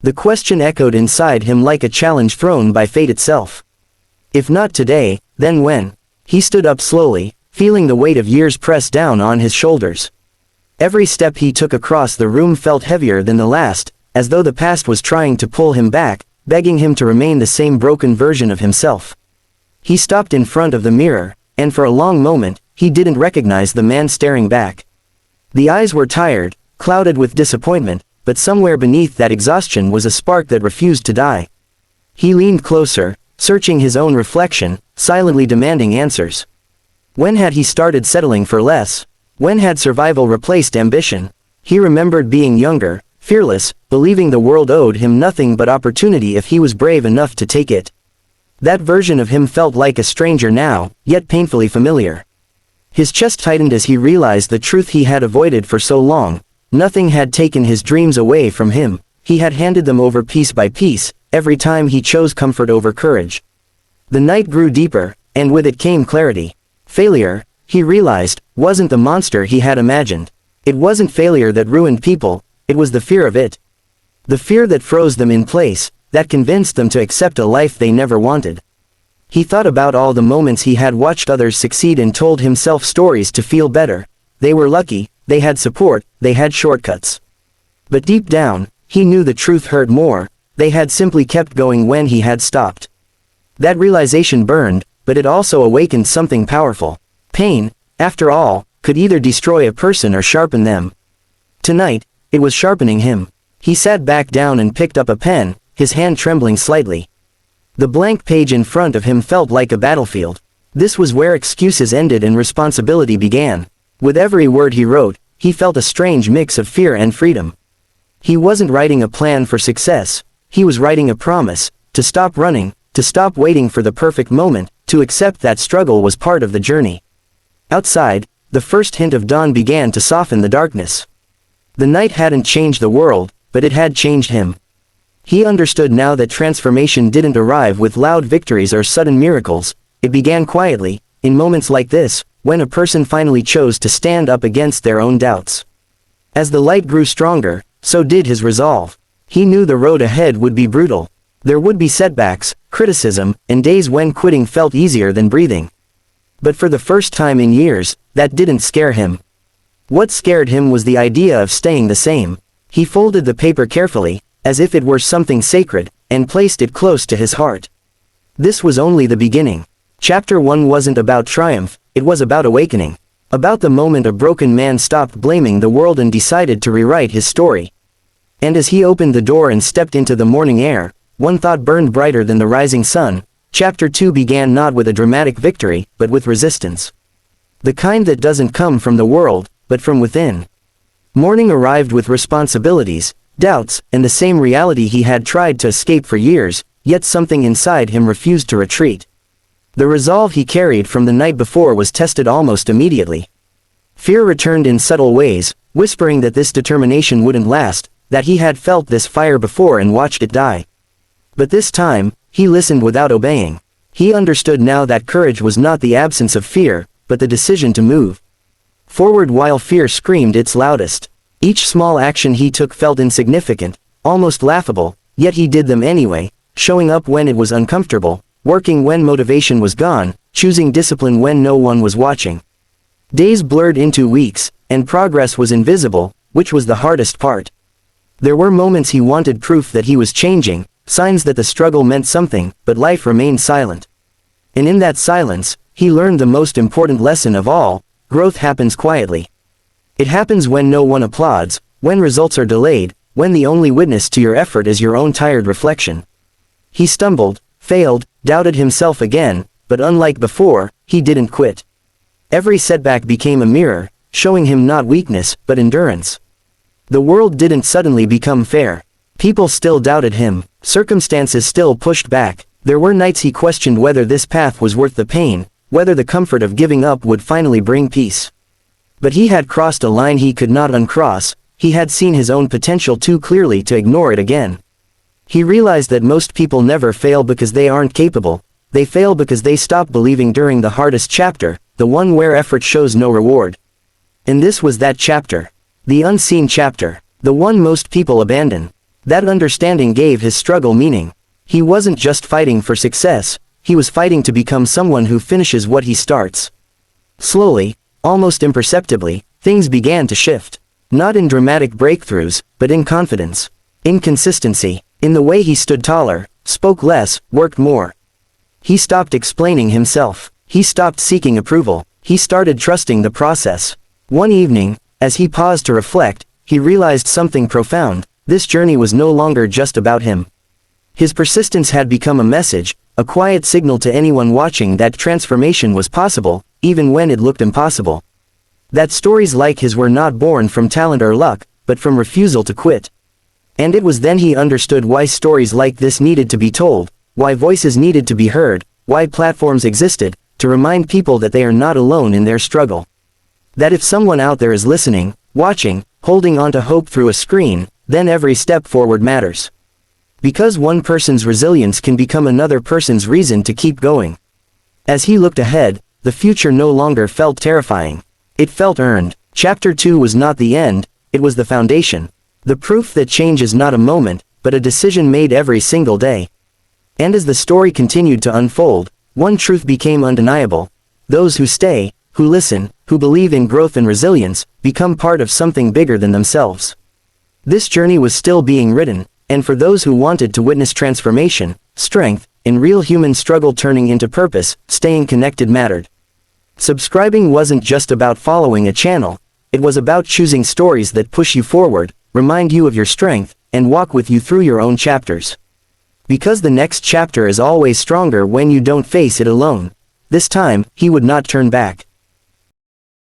The question echoed inside him like a challenge thrown by fate itself. If not today, then when? He stood up slowly, feeling the weight of years press down on his shoulders. Every step he took across the room felt heavier than the last, as though the past was trying to pull him back, begging him to remain the same broken version of himself. He stopped in front of the mirror, and for a long moment, he didn't recognize the man staring back. The eyes were tired, clouded with disappointment, but somewhere beneath that exhaustion was a spark that refused to die. He leaned closer, searching his own reflection, silently demanding answers. When had he started settling for less? When had survival replaced ambition? He remembered being younger, fearless, believing the world owed him nothing but opportunity if he was brave enough to take it. That version of him felt like a stranger now, yet painfully familiar. His chest tightened as he realized the truth he had avoided for so long. Nothing had taken his dreams away from him, he had handed them over piece by piece, every time he chose comfort over courage. The night grew deeper, and with it came clarity. Failure, he realized, wasn't the monster he had imagined. It wasn't failure that ruined people, it was the fear of it. The fear that froze them in place, that convinced them to accept a life they never wanted. He thought about all the moments he had watched others succeed and told himself stories to feel better. They were lucky, they had support, they had shortcuts. But deep down, he knew the truth hurt more, they had simply kept going when he had stopped. That realization burned, but it also awakened something powerful. Pain, after all, could either destroy a person or sharpen them. Tonight, it was sharpening him. He sat back down and picked up a pen, his hand trembling slightly. The blank page in front of him felt like a battlefield. This was where excuses ended and responsibility began. With every word he wrote, he felt a strange mix of fear and freedom. He wasn't writing a plan for success, he was writing a promise, to stop running, to stop waiting for the perfect moment, to accept that struggle was part of the journey. Outside, the first hint of dawn began to soften the darkness. The night hadn't changed the world, but it had changed him. He understood now that transformation didn't arrive with loud victories or sudden miracles, it began quietly, in moments like this, when a person finally chose to stand up against their own doubts. As the light grew stronger, so did his resolve. He knew the road ahead would be brutal. There would be setbacks, criticism, and days when quitting felt easier than breathing. But for the first time in years, that didn't scare him. What scared him was the idea of staying the same. He folded the paper carefully, as if it were something sacred, and placed it close to his heart. This was only the beginning. Chapter 1 wasn't about triumph, it was about awakening. About the moment a broken man stopped blaming the world and decided to rewrite his story. And as he opened the door and stepped into the morning air, one thought burned brighter than the rising sun. Chapter 2 began not with a dramatic victory, but with resistance. The kind that doesn't come from the world, but from within. Morning arrived with responsibilities, doubts, and the same reality he had tried to escape for years, yet something inside him refused to retreat. The resolve he carried from the night before was tested almost immediately. Fear returned in subtle ways, whispering that this determination wouldn't last, that he had felt this fire before and watched it die. But this time, he listened without obeying. He understood now that courage was not the absence of fear, but the decision to move forward while fear screamed its loudest. Each small action he took felt insignificant, almost laughable, yet he did them anyway, showing up when it was uncomfortable, working when motivation was gone, choosing discipline when no one was watching. Days blurred into weeks, and progress was invisible, which was the hardest part. There were moments he wanted proof that he was changing, signs that the struggle meant something, but life remained silent. And in that silence, he learned the most important lesson of all: growth happens quietly. It happens when no one applauds, when results are delayed, when the only witness to your effort is your own tired reflection. He stumbled, failed, doubted himself again, but unlike before, he didn't quit. Every setback became a mirror, showing him not weakness, but endurance. The world didn't suddenly become fair. People still doubted him, circumstances still pushed back. There were nights he questioned whether this path was worth the pain, whether the comfort of giving up would finally bring peace. But he had crossed a line he could not uncross, he had seen his own potential too clearly to ignore it again. He realized that most people never fail because they aren't capable, they fail because they stop believing during the hardest chapter, the one where effort shows no reward. And this was that chapter. The unseen chapter. The one most people abandon. That understanding gave his struggle meaning. He wasn't just fighting for success, he was fighting to become someone who finishes what he starts. Slowly, almost imperceptibly, things began to shift. Not in dramatic breakthroughs, but in confidence. In consistency. In the way he stood taller, spoke less, worked more. He stopped explaining himself. He stopped seeking approval. He started trusting the process. One evening, as he paused to reflect, he realized something profound. This journey was no longer just about him. His persistence had become a message, a quiet signal to anyone watching that transformation was possible, even when it looked impossible. That stories like his were not born from talent or luck, but from refusal to quit. And it was then he understood why stories like this needed to be told, why voices needed to be heard, why platforms existed, to remind people that they are not alone in their struggle. That if someone out there is listening, watching, holding on to hope through a screen, then every step forward matters. Because one person's resilience can become another person's reason to keep going. As he looked ahead, the future no longer felt terrifying. It felt earned. Chapter 2 was not the end, it was the foundation. The proof that change is not a moment, but a decision made every single day. And as the story continued to unfold, one truth became undeniable. Those who stay, who listen, who believe in growth and resilience, become part of something bigger than themselves. This journey was still being written, and for those who wanted to witness transformation, strength, and real human struggle turning into purpose, staying connected mattered. Subscribing wasn't just about following a channel, it was about choosing stories that push you forward, remind you of your strength, and walk with you through your own chapters. Because the next chapter is always stronger when you don't face it alone. This time, he would not turn back.